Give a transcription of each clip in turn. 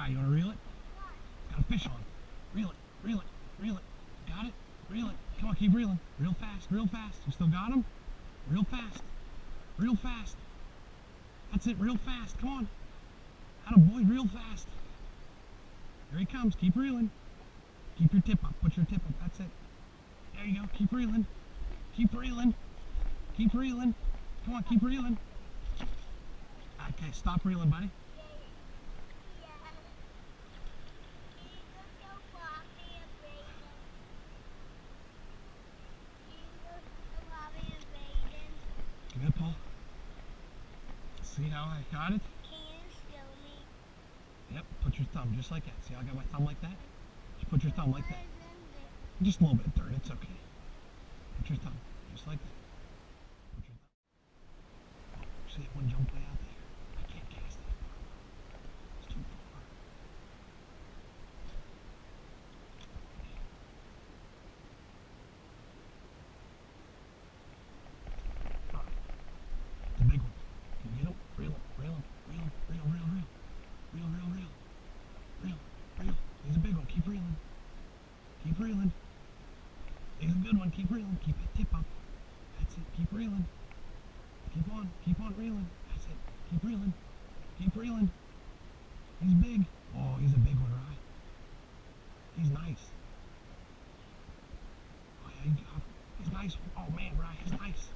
Right, you want to reel it? Got a fish on. Reel it, reel it, reel it. Got it? Reel it. Come on, keep reeling. Real fast, real fast. You still got him? Real fast. Real fast. That's it, real fast. Come on. Attaboy, real fast. Here he comes. Keep reeling. Keep your tip up. Put your tip up. That's it. There you go. Keep reeling. Keep reeling. Keep reeling. Come on, keep reeling. Okay, stop reeling, buddy. Give me a pull. See how I got it? Can you show me? Yep, put your thumb just like that. See how I got my thumb like that? Just put your thumb like that. What Just a little bit of dirt, it's okay. Put your thumb, just like that. Put your thumb. See that one jump way out there? I can't cast that far. It's too far. Alright. The big one. Can you get him? Reel him, reel him, reel him, reel, reel, reel. Reel, reel, reel. Reel, reel. He's a big one. Keep reeling. Keep reeling. He's a good one. Keep reeling. Keep that tip up. That's it. Keep reeling. Keep on. Keep on reeling. That's it. Keep reeling. Keep reeling. He's big. Oh, he's a big one, right? He's nice. Oh, yeah, you got him. He's nice. Oh, man, Rye, he's nice.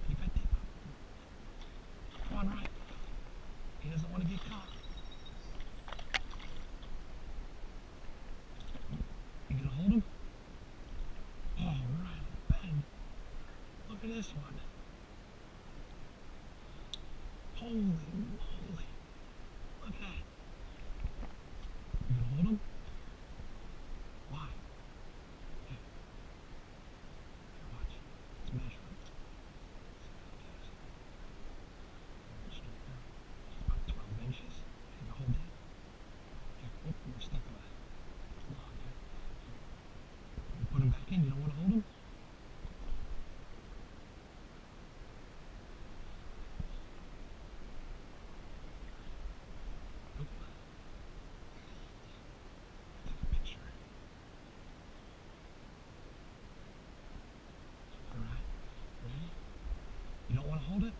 Keep that tip up. Come on, Rye. He doesn't want to get caught. You gonna hold him? Oh, right, bang. Look at this one. Holy moly. Look at that. You gonna hold him? Why? Here. Here, watch. Let's measure him. It's about 12 inches. Can you hold that? Here, whoop, we're stuck on that log here. You put him back in. You don't want to hold him? Nope. Take a picture. Alright. Ready? You don't want to hold it?